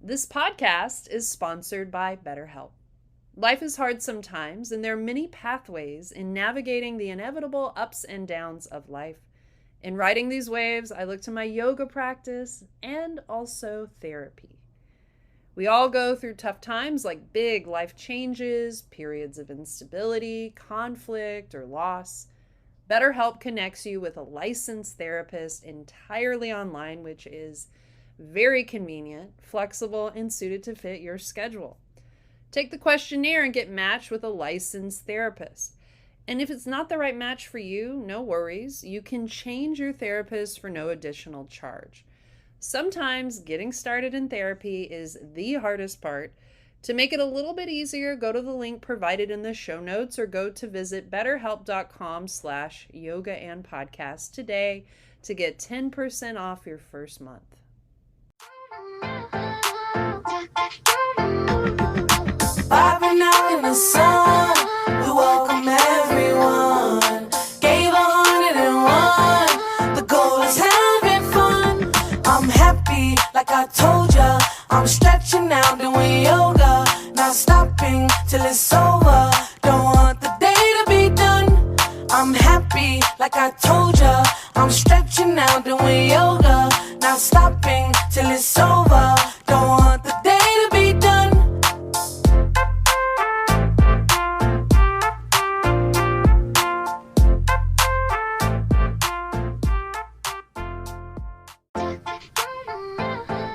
This podcast is sponsored by BetterHelp. Life is hard sometimes, and there are many pathways in navigating the inevitable ups and downs of life. In riding these waves, I look to my yoga practice and also therapy. We all go through tough times like big life changes, periods of instability, conflict, or loss. BetterHelp connects you with a licensed therapist entirely online, which is very convenient, flexible, and suited to fit your schedule. Take the questionnaire and get matched with a licensed therapist. And if it's not the right match for you, no worries. You can change your therapist for no additional charge. Sometimes getting started in therapy is the hardest part. To make it a little bit easier, go to the link provided in the show notes or go to visit betterhelp.com/yoga and podcast today to get 10% off your first month. Vibing out in the sun, we welcome everyone. Gave 101, the goal is having fun. I'm happy, like I told ya. I'm stretching out, doing yoga, not stopping till it's over. Don't want the day to be done. I'm happy, like I told ya. I'm stretching out, doing yoga, not stopping till it's over. Don't want the day to be done.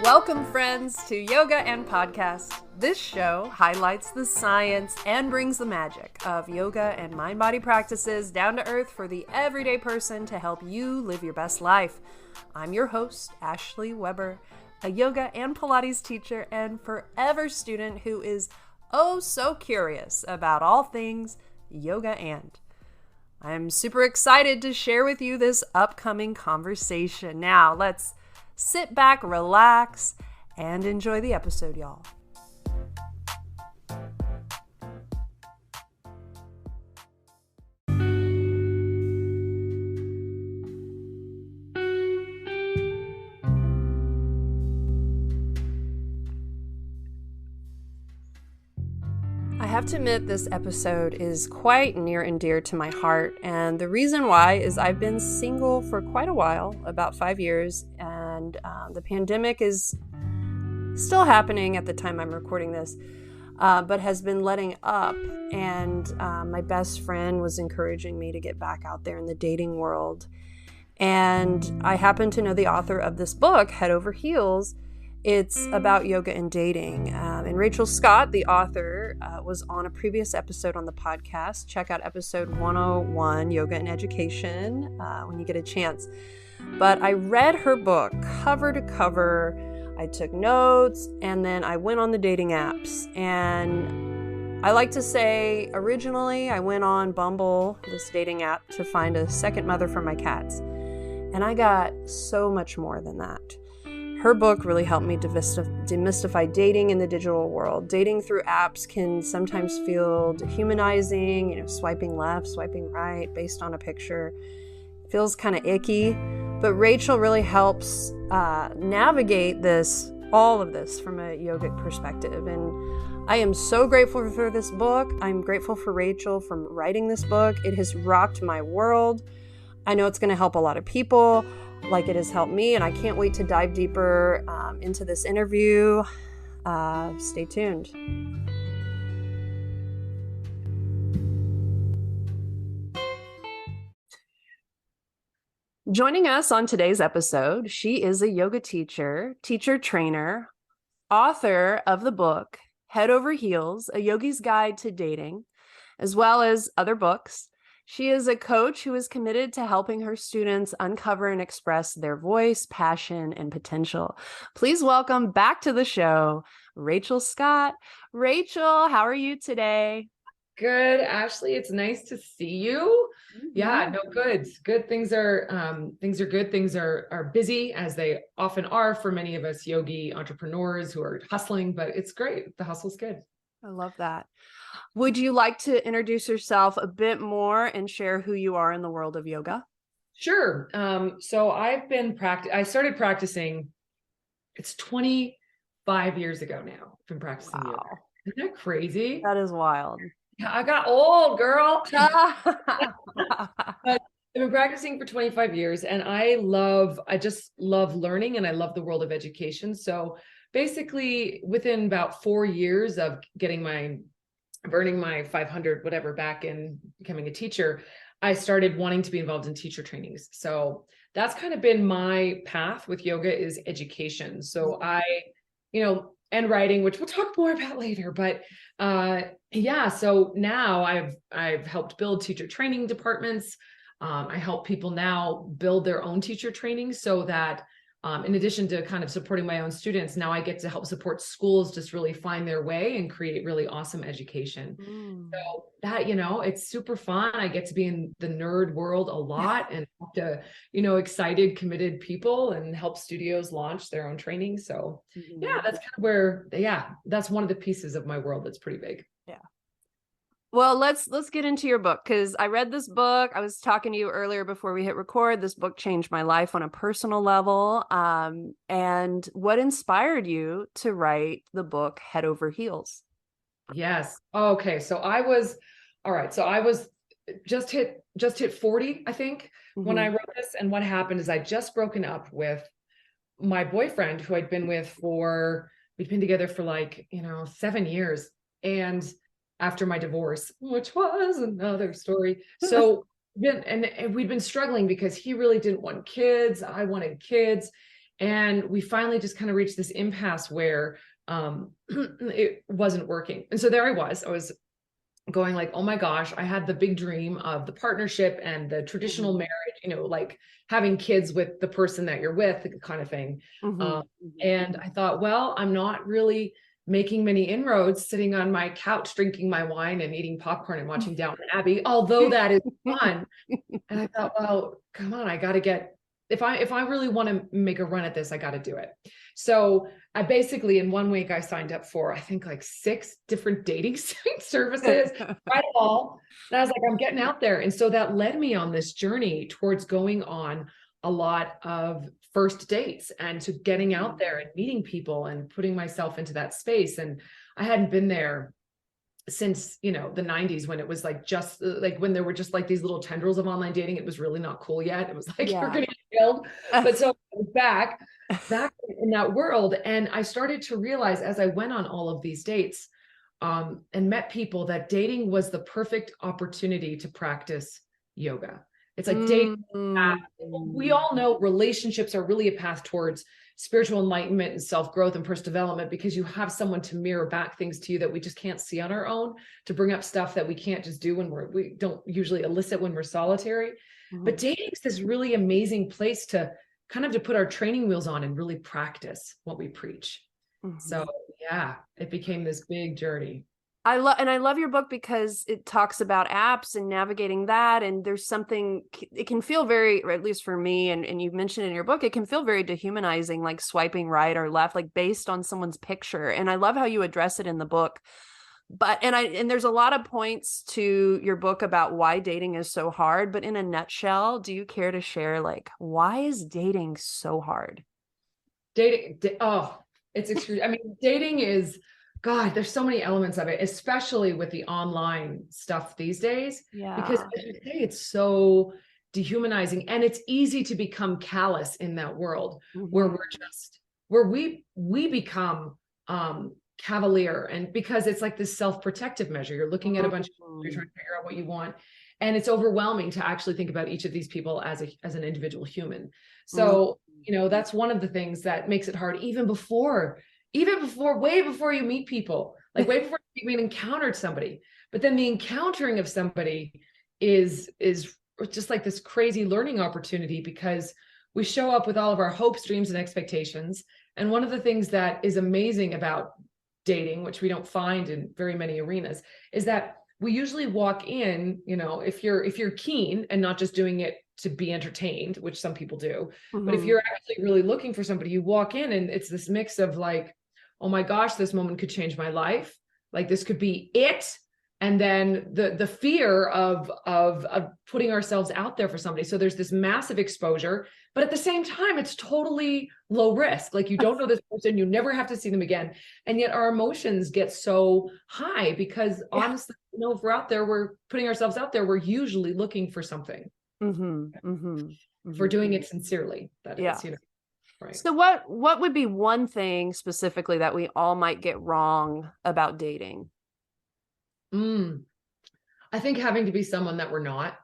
Welcome, friends, to Yoga and Podcast. This show highlights the science and brings the magic of yoga and mind-body practices down to earth for the everyday person to help you live your best life. I'm your host, Ashley Weber, a yoga and Pilates teacher and forever student who is oh so curious about all things yoga and. I'm super excited to share with you this upcoming conversation. Now, let's sit back, relax, and enjoy the episode, y'all. I have to admit this episode is quite near and dear to my heart, and the reason why is I've been single for quite a while, about 5 years, and the pandemic is still happening at the time I'm recording this, but has been letting up, and my best friend was encouraging me to get back out there in the dating world, and I happen to know the author of this book, Head Over Heels. It's about yoga and dating. And Rachel Scott, the author, was on a previous episode on the podcast. Check out episode 101, Yoga and Education, when you get a chance. But I read her book cover to cover. I took notes, and then I went on the dating apps. And I like to say, originally, I went on Bumble, this dating app, to find a second mother for my cats. And I got so much more than that. Her book really helped me demystify dating in the digital world. Dating through apps can sometimes feel dehumanizing, swiping left, swiping right based on a picture. It feels kind of icky, but Rachel really helps navigate all of this from a yogic perspective. And I am so grateful for this book. I'm grateful for Rachel for writing this book. It has rocked my world. I know it's going to help a lot of people, like it has helped me, and I can't wait to dive deeper into this interview. Stay tuned. Joining us on today's episode, she is a yoga teacher, trainer, author of the book Head Over Heels, A Yogi's Guide to Dating, as well as other books. She is a coach who is committed to helping her students uncover and express their voice, passion, and potential. Please welcome back to the show, Rachel Scott. Rachel, how are you today? Good, Ashley. It's nice to see you. Yeah, no, good. Good. Things are good. Things are busy, as they often are for many of us yogi entrepreneurs who are hustling, but it's great. The hustle's good. I love that. Would you like to introduce yourself a bit more and share who you are in the world of yoga? Sure. So I started practicing, it's 25 5 years ago now. I've been practicing yoga. Wow. Isn't that crazy? That is wild. Yeah, I got old, girl. Yeah. But I've been practicing for 25 years and I just love learning and I love the world of education. So basically within about 4 years of earning my 500, whatever, back in becoming a teacher, I started wanting to be involved in teacher trainings. So that's kind of been my path with yoga, is education. So and writing, which we'll talk more about later, but yeah, so now I've helped build teacher training departments. I help people now build their own teacher training so that in addition to kind of supporting my own students, now I get to help support schools just really find their way and create really awesome education. So that, it's super fun. I get to be in the nerd world a lot and talk to, excited, committed people and help studios launch their own training. So yeah, that's kind of that's one of the pieces of my world that's pretty big. Yeah. Well, let's get into your book, because I read this book. I was talking to you earlier before we hit record. This book changed my life on a personal level. And what inspired you to write the book Head Over Heels? Yes. Okay. So I was just hit 40, I think, when I wrote this. And what happened is I just broken up with my boyfriend, who we'd been together for 7 years. And after my divorce, which was another story. So we'd been struggling because he really didn't want kids. I wanted kids. And we finally just kind of reached this impasse where it wasn't working. And so there I was going like, oh my gosh, I had the big dream of the partnership and the traditional marriage, like having kids with the person that you're with, kind of thing. And I thought, well, I'm not really making many inroads sitting on my couch, drinking my wine and eating popcorn and watching Downton Abbey, although that is fun. And I thought, well, come on, I got to if I really want to make a run at this, I got to do it. So I basically, in 1 week, I signed up for, I think 6 different dating services, tried them all. And I was like, I'm getting out there. And so that led me on this journey towards going on a lot of first dates and to getting out there and meeting people and putting myself into that space. And I hadn't been there since, the 90s, when it was just when there were just these little tendrils of online dating. It was really not cool yet. It was you're going to get killed. But so I was back in that world. And I started to realize as I went on all of these dates and met people, that dating was the perfect opportunity to practice yoga. It's like dating. We all know relationships are really a path towards spiritual enlightenment and self-growth and personal development, because you have someone to mirror back things to you that we just can't see on our own, to bring up stuff that we can't just do when we don't usually elicit when we're solitary. But dating is this really amazing place to put our training wheels on and really practice what we preach. So yeah, it became this big journey. I love your book because it talks about apps and navigating that. And there's something, it can feel very, or at least for me, and you've mentioned in your book, it can feel very dehumanizing, like swiping right or left, based on someone's picture. And I love how you address it in the book. But, and there's a lot of points to your book about why dating is so hard, but in a nutshell, do you care to share, why is dating so hard? It's extreme. I mean, dating is, God, there's so many elements of it, especially with the online stuff these days. Yeah. Because as you say, it's so dehumanizing, and it's easy to become callous in that world where we become cavalier, and because it's this self-protective measure. You're looking at a bunch of people, you're trying to figure out what you want, and it's overwhelming to actually think about each of these people as an individual human. So that's one of the things that makes it hard, way before you meet people, way before you even encountered somebody. But then the encountering of somebody is just this crazy learning opportunity, because we show up with all of our hopes, dreams, and expectations. And one of the things that is amazing about dating, which we don't find in very many arenas, is that we usually walk in, if you're keen and not just doing it to be entertained, which some people do, but if you're actually really looking for somebody, you walk in and it's this mix of oh my gosh, this moment could change my life. This could be it. and then the fear of putting ourselves out there for somebody. So there's this massive exposure, but at the same time, it's totally low risk. Like, you don't know this person, you never have to see them again. And yet our emotions get so high because honestly, you know, if we're out there, we're putting ourselves out there, we're usually looking for something. If we're doing it sincerely, that is, you know. Right. So what would be one thing specifically that we all might get wrong about dating? I think having to be someone that we're not.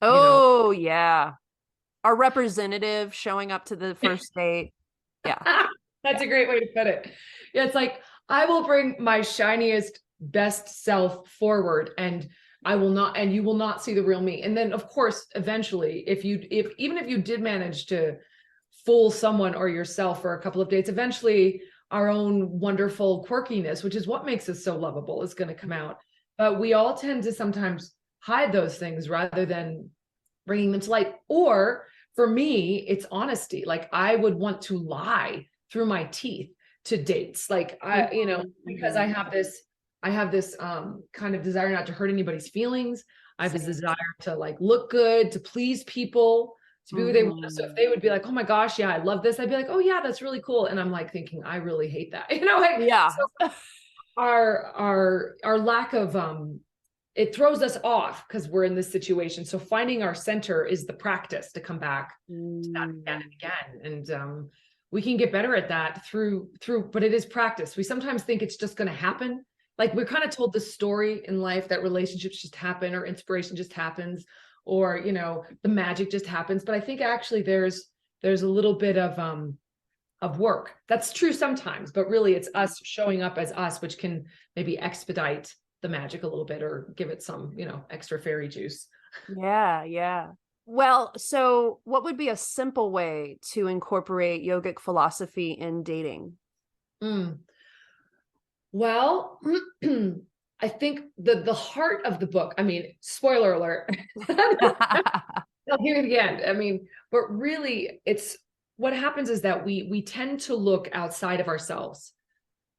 Oh, you know? Yeah. Our representative showing up to the first date. Yeah. That's a great way to put it. Yeah, it's like, I will bring my shiniest, best self forward, and I will not, and you will not see the real me. And then of course, eventually, even if you did manage to fool someone or yourself for a couple of dates, eventually our own wonderful quirkiness, which is what makes us so lovable, is going to come out. But we all tend to sometimes hide those things rather than bringing them to light. Or for me, it's honesty. Like, I would want to lie through my teeth to dates. Like, I, you know, because I have this kind of desire not to hurt anybody's feelings. I have this desire to like look good, to please people, to be who they want. So if they would be like, oh my gosh, yeah, I love this, I'd be like, oh yeah, that's really cool. And I'm like thinking, I really hate that. You know, like, so our lack of, it throws us off because we're in this situation. So finding our center is the practice to come back to that again and again. And we can get better at that through, but it is practice. We sometimes think it's just going to happen. Like, we're kind of told the story in life that relationships just happen, or inspiration just happens, or, you know, the magic just happens. But I think actually there's a little bit of work. That's true sometimes, but really it's us showing up as us, which can maybe expedite the magic a little bit, or give it some, you know, extra fairy juice. Yeah. Well, so what would be a simple way to incorporate yogic philosophy in dating? Well, I think the heart of the book, I mean, spoiler alert, I'll hear it again. I mean, but really it's, what happens is that we tend to look outside of ourselves.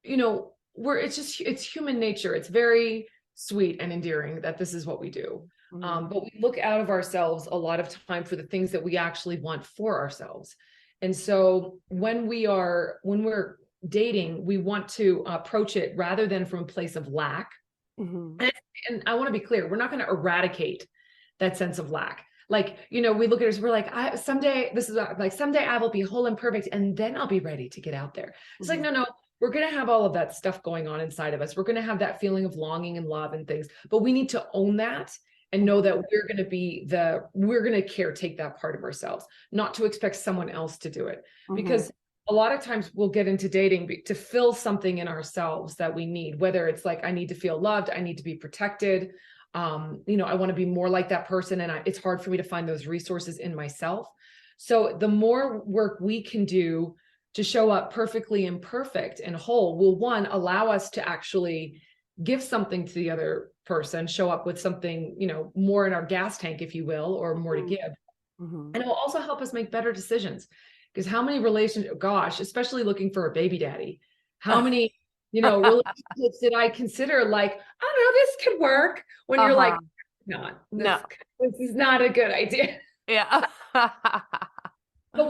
You know, it's human nature. It's very sweet and endearing that this is what we do. But we look out of ourselves a lot of time for the things that we actually want for ourselves. And so when we're dating, we want to approach it rather than from a place of lack. And I want to be clear, we're not going to eradicate that sense of lack. Like, you know, we look at it, we're like, someday I will be whole and perfect, and then I'll be ready to get out there. It's like, no, we're going to have all of that stuff going on inside of us. We're going to have that feeling of longing and love and things, but we need to own that and know that we're going to caretake that part of ourselves, not to expect someone else to do it. Because a lot of times we'll get into dating to fill something in ourselves that we need, whether it's like, I need to feel loved, I need to be protected. You know, I want to be more like that person. And it's hard for me to find those resources in myself. So the more work we can do to show up perfectly imperfect and whole will, one, allow us to actually give something to the other person, show up with something, you know, more in our gas tank, if you will, or more to give. And it will also help us make better decisions. Because how many relationships, gosh, especially looking for a baby daddy, how many, you know, relationships did I consider like, I don't know, this could work, when you're like, no, this is not a good idea. Yeah. But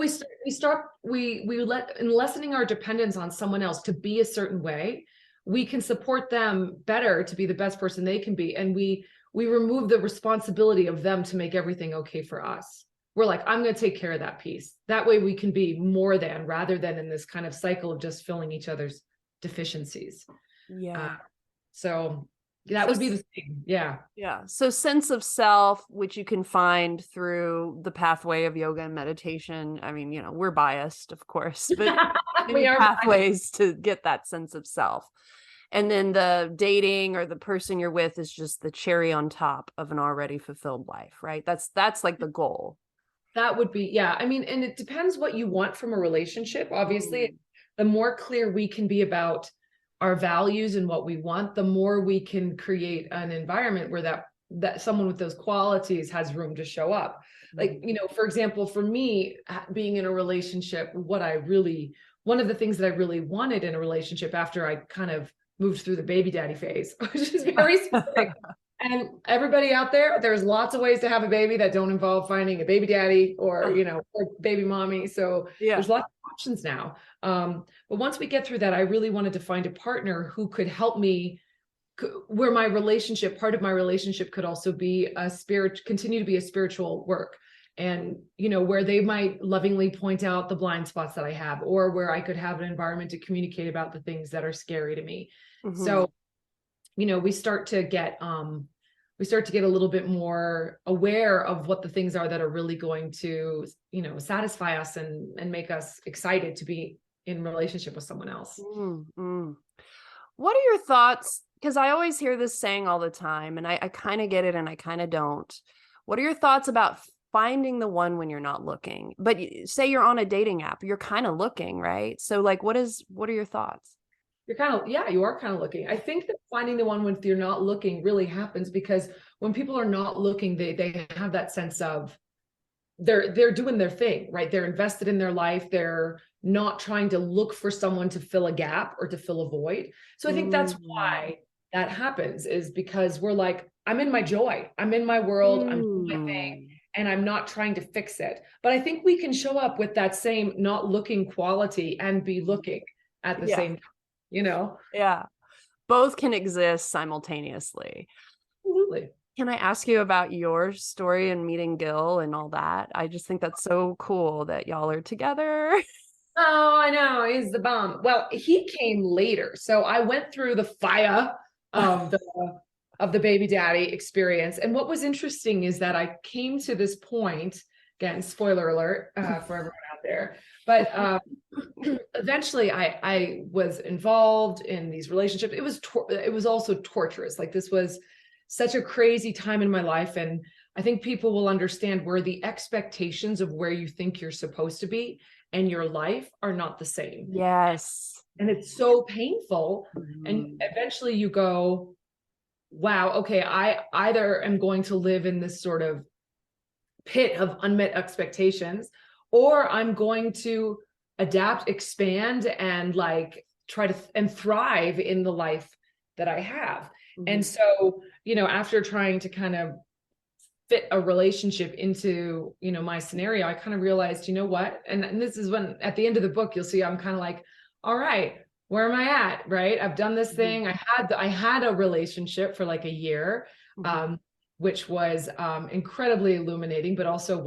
in lessening our dependence on someone else to be a certain way, we can support them better to be the best person they can be. And we remove the responsibility of them to make everything okay for us. We're like, I'm going to take care of that piece. That way we can be more than, rather than in this kind of cycle of just filling each other's deficiencies. So that would be the thing. Yeah. So sense of self, which you can find through the pathway of yoga and meditation. I mean, you know, we're biased, of course, but we are pathways to get that sense of self. And then the dating or the person you're with is just the cherry on top of an already fulfilled life, right? That's like the goal. That would be, yeah. I mean, and it depends what you want from a relationship. Obviously, the more clear we can be about our values and what we want, the more we can create an environment where that someone with those qualities has room to show up. Like, you know, for example, for me, being in a relationship, one of the things that I really wanted in a relationship after I kind of moved through the baby daddy phase, which is very specific. And everybody out there, there's lots of ways to have a baby that don't involve finding a baby daddy or, you know, or baby mommy. So there's lots of options now. But once we get through that, I really wanted to find a partner who could help me, where my relationship, part of my relationship could also be continue to be a spiritual work. And, you know, where they might lovingly point out the blind spots that I have, or where I could have an environment to communicate about the things that are scary to me. So, you know, we start to get a little bit more aware of what the things are that are really going to, you know, satisfy us and make us excited to be in relationship with someone else. What are your thoughts? Because I always hear this saying all the time, and I kind of get it and I kind of don't. What are your thoughts about finding the one when you're not looking? But say you're on a dating app, you're kind of looking, right? So like, what are your thoughts? You are kind of looking. I think that finding the one when you're not looking really happens because when people are not looking, they have that sense of they're doing their thing, right? They're invested in their life. They're not trying to look for someone to fill a gap or to fill a void. So I think that's why that happens, is because we're like, I'm in my joy. I'm in my world. I'm doing my thing. And I'm not trying to fix it. But I think we can show up with that same not looking quality and be looking at the same time. You know? Yeah. Both can exist simultaneously. Absolutely. Can I ask you about your story and meeting Gil and all that? I just think that's so cool that y'all are together. Oh, I know. He's the bomb. Well, he came later. So I went through the fire of the baby daddy experience. And what was interesting is that I came to this point, again, spoiler alert for everyone out there, but eventually I was involved in these relationships. It was also torturous. Like, this was such a crazy time in my life. And I think people will understand where the expectations of where you think you're supposed to be and your life are not the same. Yes. And it's so painful. And eventually you go, wow, okay, I either am going to live in this sort of pit of unmet expectations, or I'm going to adapt, expand, and like try to and thrive in the life that I have. And so, you know, after trying to kind of fit a relationship into, you know, my scenario, I kind of realized, you know what? And this is when at the end of the book, you'll see I'm kind of like, all right, where am I at? Right. I've done this thing. I had a relationship for like a year, which was incredibly illuminating, but also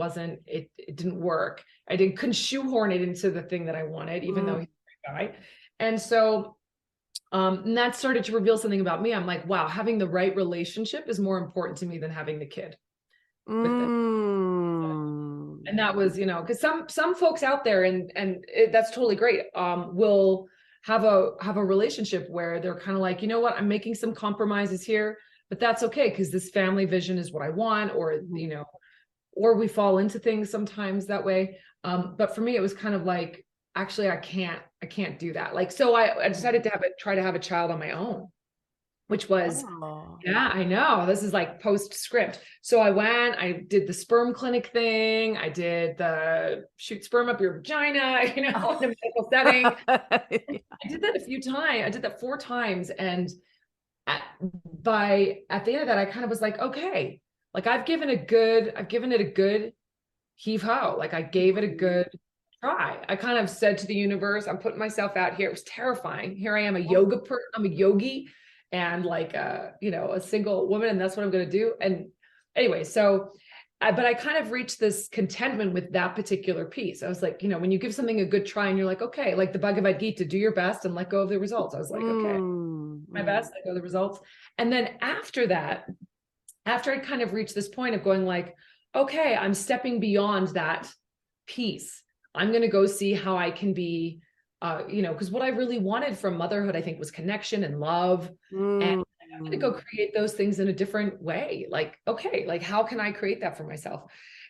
it didn't work. Couldn't shoehorn it into the thing that I wanted, even though he's a great guy. And so, and that started to reveal something about me. I'm like, wow, having the right relationship is more important to me than having the kid. And that was, you know, because some folks out there, that's totally great, will have a relationship where they're kind of like, you know what, I'm making some compromises here, but that's okay, because this family vision is what I want, or, you know, or we fall into things sometimes that way. But for me, it was kind of like, actually, I can't do that. Like, so I decided to try to have a child on my own, which was, yeah, I know, this is like postscript. So I did the sperm clinic thing. I did the shoot sperm up your vagina, you know, in a medical setting. I did that a few times. I did that 4 times. And at the end of that, I kind of was like, okay, like I've given it a good heave ho. Like I gave it a good try. I kind of said to the universe, I'm putting myself out here. It was terrifying. Here I am, I'm a yogi and like you know, a single woman, and that's what I'm going to do. And anyway, so but I kind of reached this contentment with that particular piece. I was like, you know, when you give something a good try and you're like, okay, like the Bhagavad Gita, do your best and let go of the results. I was like, okay, my best, let go of the results. And then after that, after I kind of reached this point of going like, okay, I'm stepping beyond that piece. I'm going to go see how I can be, you know, because what I really wanted from motherhood, I think, was connection and love. And I'm going to go create those things in a different way. Like, okay, like how can I create that for myself?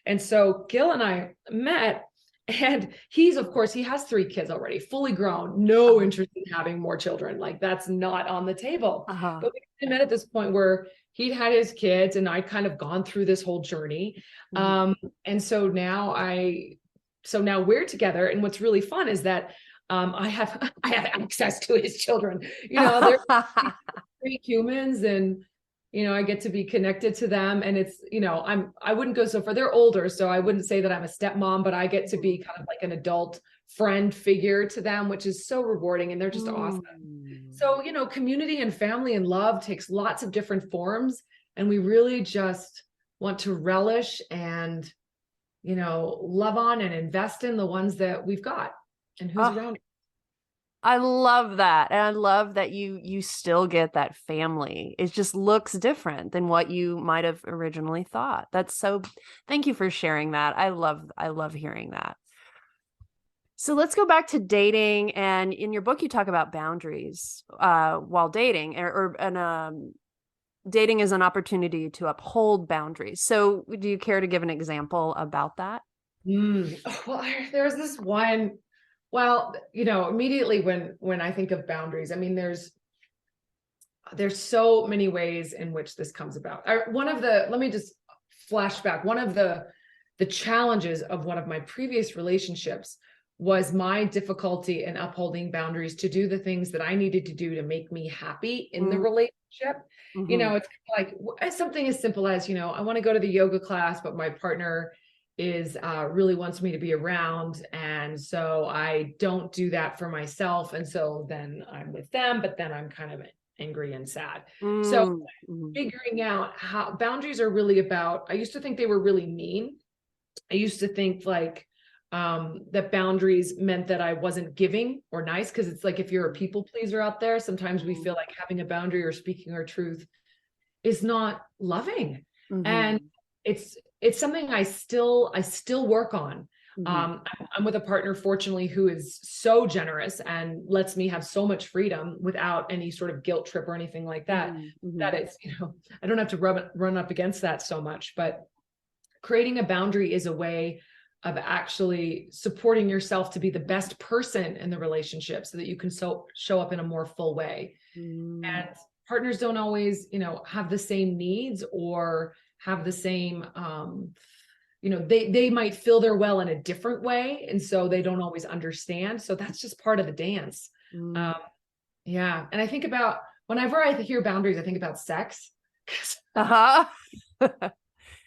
And so Gil and I met, and of course, he has 3 kids already, fully grown, no interest in having more children. Like that's not on the table. But we met at this point where he'd had his kids and I'd kind of gone through this whole journey. And so now we're together. And what's really fun is that I have I have access to his children. They're great humans, and I get to be connected to them. And it's, I wouldn't go so far. They're older, so I wouldn't say that I'm a stepmom, but I get to be kind of like an adult friend figure to them, which is so rewarding, and they're just awesome. So, community and family and love takes lots of different forms, and we really just want to relish and, love on and invest in the ones that we've got and who's around. I love that. And I love that you still get that family. It just looks different than what you might have originally thought. Thank you for sharing that. I love hearing that. So let's go back to dating. And in your book, you talk about boundaries while dating, and dating is an opportunity to uphold boundaries. So do you care to give an example about that? Well, there's this one. Well, immediately when I think of boundaries, I mean, there's so many ways in which this comes about. Let me just flash back. One of the challenges of one of my previous relationships was my difficulty in upholding boundaries to do the things that I needed to do to make me happy in the relationship. It's like something as simple as, I want to go to the yoga class, but my partner really wants me to be around. And so I don't do that for myself. And so then I'm with them, but then I'm kind of angry and sad. So figuring out how boundaries are really about, I used to think they were really mean. I used to think like, that boundaries meant that I wasn't giving or nice. Cause it's like, if you're a people pleaser out there, sometimes we feel like having a boundary or speaking our truth is not loving. And it's something I still work on. I'm with a partner, fortunately, who is so generous and lets me have so much freedom without any sort of guilt trip or anything like that. That it's, I don't have to run up against that so much. But creating a boundary is a way of actually supporting yourself to be the best person in the relationship so that you can show up in a more full way. And partners don't always, have the same needs or have the same, they might fill their well in a different way. And so they don't always understand. So that's just part of the dance. Yeah. And I think about, whenever I hear boundaries, I think about sex.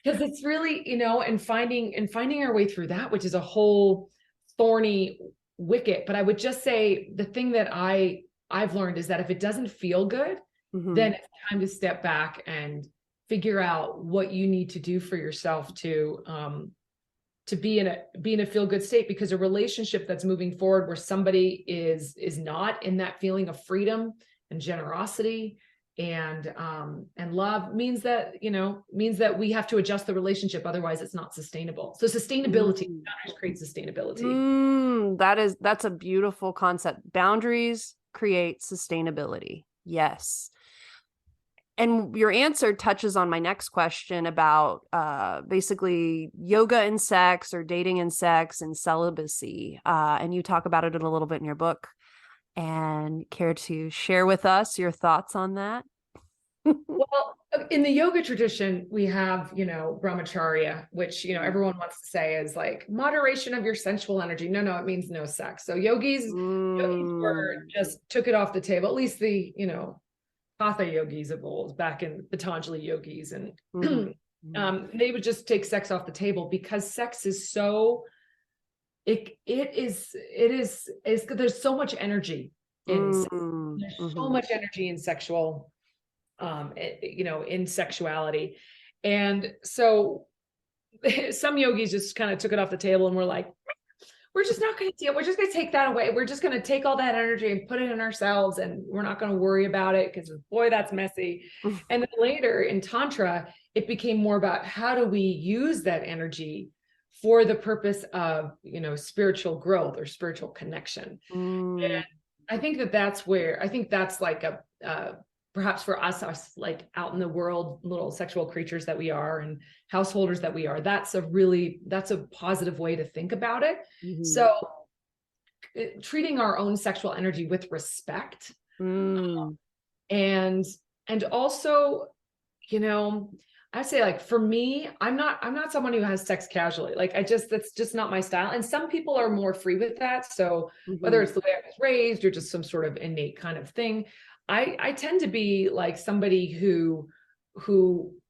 Because it's really, and finding our way through that, which is a whole thorny wicket. But I would just say the thing that I've learned is that if it doesn't feel good, then it's time to step back and figure out what you need to do for yourself to be in a feel good state. Because a relationship that's moving forward where somebody is not in that feeling of freedom and generosity and love means that we have to adjust the relationship. Otherwise it's not sustainable. So sustainability, boundaries create sustainability. That's a beautiful concept. Boundaries create sustainability. Yes. And your answer touches on my next question about basically yoga and sex, or dating and sex and celibacy. And you talk about it a little bit in your book. And care to share with us your thoughts on that? Well, in the yoga tradition, we have, brahmacharya, which, everyone wants to say is like moderation of your sensual energy. No, it means no sex. So yogis were just took it off the table, at least the, Hatha yogis of old, back in Patanjali yogis. And they would just take sex off the table because sex is so, there's so much energy in sex. There's so much energy in sexual, in sexuality. And so some yogis just kind of took it off the table and were like, we're just not going to deal. We're just going to take that away. We're just going to take all that energy and put it in ourselves. And we're not going to worry about it because boy, that's messy. And then later in Tantra, it became more about how do we use that energy for the purpose of, spiritual growth or spiritual connection. And I think that's like perhaps for us like out in the world, little sexual creatures that we are and householders that we are, that's a positive way to think about it. So treating our own sexual energy with respect, and also, I say like for me, I'm not someone who has sex casually. Like that's just not my style. And some people are more free with that. So whether Mhm. it's the way I was raised or just some sort of innate kind of thing, I tend to be like somebody who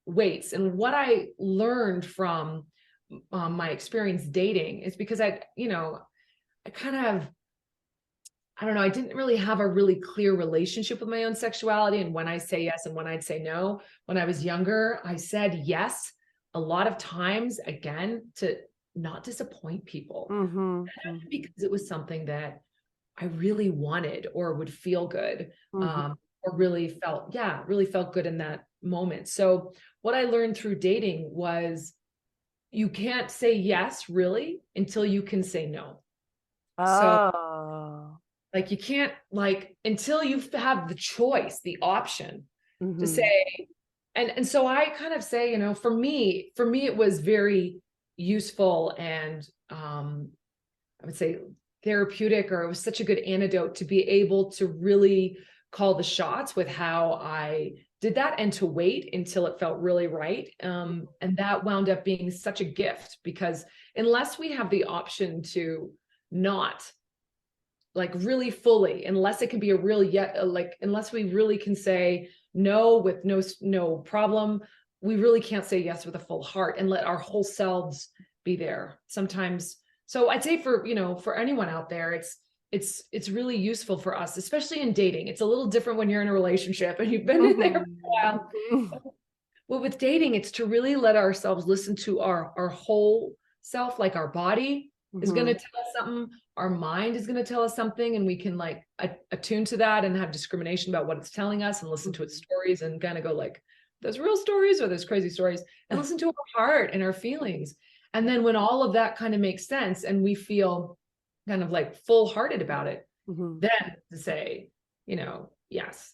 waits. And what I learned from my experience dating is because I kind of, I don't know, I didn't really have a really clear relationship with my own sexuality and when I say yes and when I'd say no. When I was younger, I said yes a lot of times, again, to not disappoint people Mhm. Mhm. because it was something that I really wanted or would feel good, Mhm. or really felt good in that moment. So what I learned through dating was you can't say yes really until you can say no. So Oh. like you can't like until you have the choice, the option to Mhm. say, and so I kind of say, for me it was very useful and I would say therapeutic, or it was such a good antidote to be able to really call the shots with how I did that and to wait until it felt really right. And that wound up being such a gift because unless we have the option to not like really fully, unless it can be a real yet, like unless we really can say no with no problem, we really can't say yes with a full heart and let our whole selves be there sometimes. So I'd say for anyone out there, it's really useful for us, especially in dating. It's a little different when you're in a relationship and you've been in there for a Mhm. while. Mhm. Well, with dating, it's to really let ourselves listen to our whole self, like our body is going to Mhm. tell us something, our mind is going to tell us something, and we can like attune to that and have discrimination about what it's telling us and listen to its stories and kind of go like, those real stories or those crazy stories, and listen to our heart and our feelings. And then when all of that kind of makes sense and we feel kind of like full hearted about it, Mhm. then to say, yes.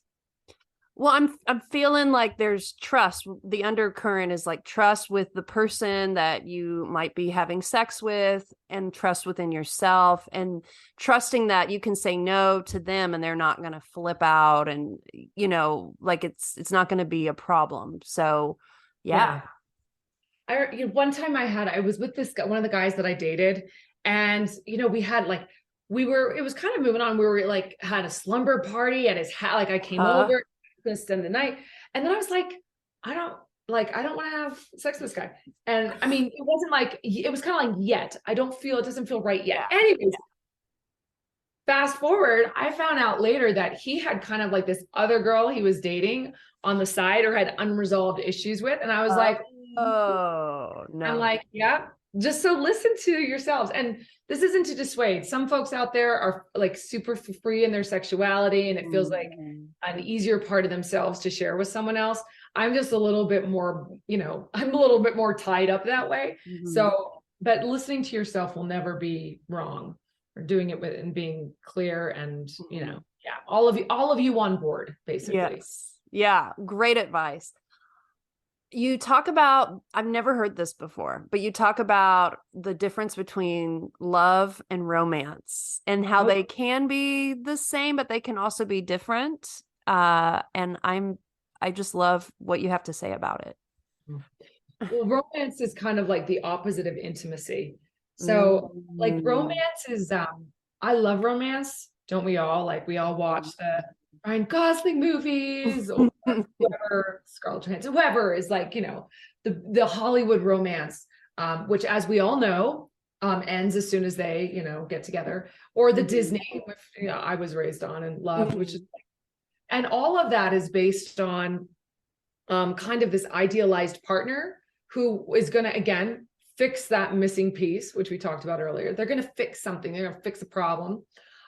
Well, I'm feeling like there's trust. The undercurrent is like trust with the person that you might be having sex with, and trust within yourself, and trusting that you can say no to them and they're not going to flip out, and like it's not going to be a problem. So, yeah. Yeah. One time I was with this guy, one of the guys that I dated, and we had like it was kind of moving on. We were like had a slumber party at his house. Like I came Huh? over to spend the night, and then I was like, I don't want to have sex with this guy. And I mean, it wasn't like it was kind of like yet. It doesn't feel right yet. Yeah. Anyways, fast forward, I found out later that he had kind of like this other girl he was dating on the side or had unresolved issues with, and I was like, Oh, I'm no. like, yeah, just so listen to yourselves. And this isn't to dissuade. Some folks out there are like super free in their sexuality, and it feels like Mhm. an easier part of themselves to share with someone else. I'm just a little bit more, I'm a little bit more tied up that way. Mhm. So, but listening to yourself will never be wrong, or doing it with and being clear and, Mhm. yeah, all of you on board, basically. Yes. Yeah. Great advice. You talk about, I've never heard this before, but you talk about the difference between love and romance and how Oh, they can be the same, but they can also be different. And I just love what you have to say about it. well, romance is kind of like the opposite of intimacy. So, like Mm. romance is I love romance, don't we all? Like we all watch the Ryan Gosling movies or whoever, Scarlett Johansson, whoever is like, the Hollywood romance, which as we all know, ends as soon as they, get together, or the Disney, which I was raised on and loved, which is, and all of that is based on kind of this idealized partner who is going to, again, fix that missing piece, which we talked about earlier. They're going to fix something, they're going to fix a problem.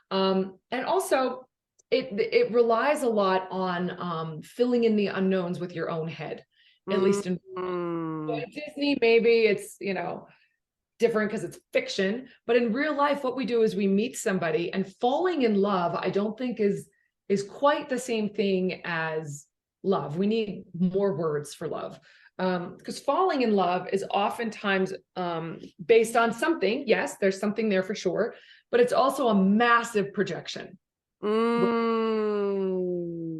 And also, it relies a lot on filling in the unknowns with your own head, at least in Mm. Disney, maybe it's, different because it's fiction, but in real life, what we do is we meet somebody, and falling in love, I don't think is quite the same thing as love. We need more words for love. Because falling in love is oftentimes based on something. Yes, there's something there for sure, but it's also a massive projection.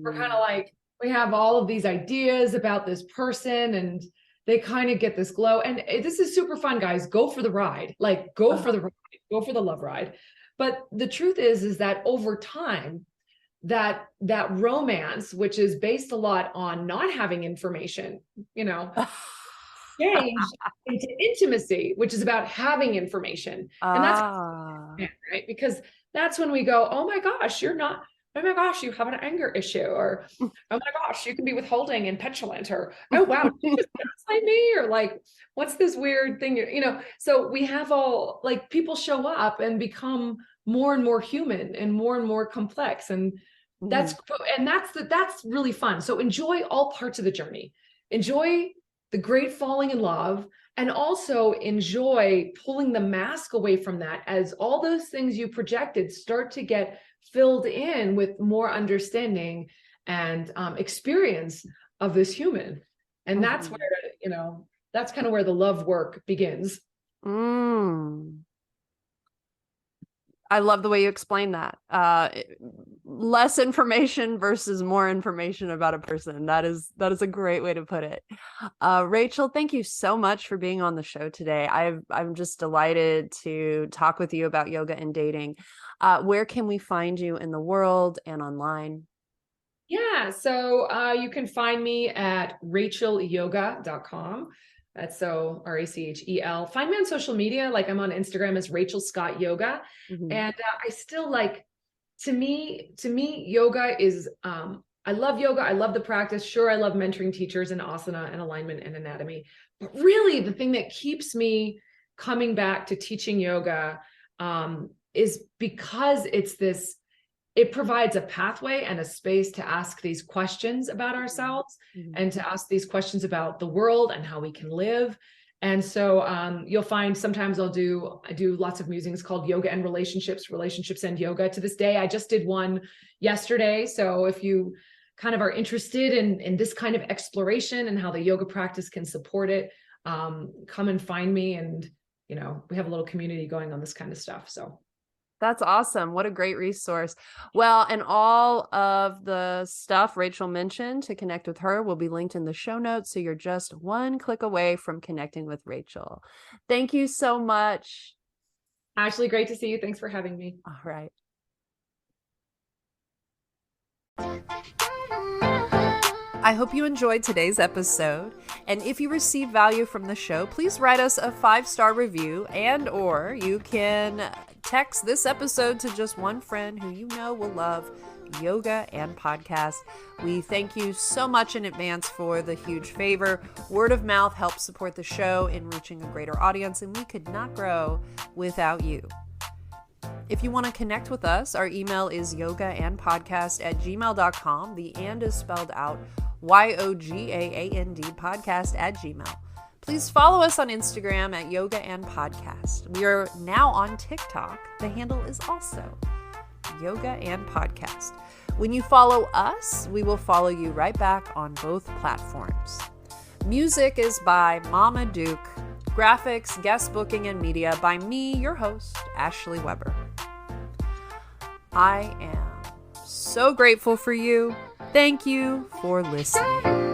We're kind of Mm. like, we have all of these ideas about this person, and they kind of get this glow. And this is super fun, guys. Go for the ride. Like, go for the ride, go for the love ride. But the truth is that over time, that romance, which is based a lot on not having information, change into intimacy, which is about having information. And that's right, because that's when we go, oh my gosh, you have an anger issue, or oh my gosh, you can be withholding and petulant, or oh wow, did you just gaslight me, or like, what's this weird thing, so we have all, like, people show up and become more and more human and more complex, and that's really fun. So enjoy all parts of the journey. Enjoy the great falling in love, and also enjoy pulling the mask away from that, as all those things you projected start to get filled in with more understanding and experience of this human. And that's where, that's kind of where the love work begins. I love the way you explain that. Less information versus more information about a person. That is a great way to put it. Rachel, thank you so much for being on the show today. I'm just delighted to talk with you about yoga and dating. Where can we find you in the world and online? Yeah, so you can find me at rachelyoga.com. That's so Rachel. Find me on social media. Like, I'm on Instagram as Rachel Scott Yoga. And I still to me, yoga is, I love yoga. I love the practice. Sure, I love mentoring teachers in asana and alignment and anatomy. But really, the thing that keeps me coming back to teaching yoga is because it provides a pathway and a space to ask these questions about ourselves and to ask these questions about the world and how we can live. And so you'll find sometimes I do lots of musings called Yoga and Relationships and Yoga. To this day, I just did one yesterday. So if you kind of are interested in this kind of exploration and how the yoga practice can support it, come and find me. And, we have a little community going on this kind of stuff. So that's awesome. What a great resource. Well, and all of the stuff Rachel mentioned to connect with her will be linked in the show notes. So you're just one click away from connecting with Rachel. Thank you so much. Ashley, great to see you. Thanks for having me. All right. I hope you enjoyed today's episode. And if you received value from the show, please write us a 5-star review, or you can text this episode to just one friend who you know will love yoga and podcast. We thank you so much in advance for the huge favor. Word of mouth helps support the show in reaching a greater audience, and we could not grow without you. If you want to connect with us, our email is yogaandpodcast@gmail.com. The and is spelled out YOGAAND podcast@gmail. Please follow us on Instagram at Yoga and Podcast. We are now on TikTok. The handle is also Yoga and Podcast. When you follow us, we will follow you right back on both platforms. Music is by Mama Duke. Graphics, guest booking, and media by me, your host, Ashley Weber. I am so grateful for you. Thank you for listening.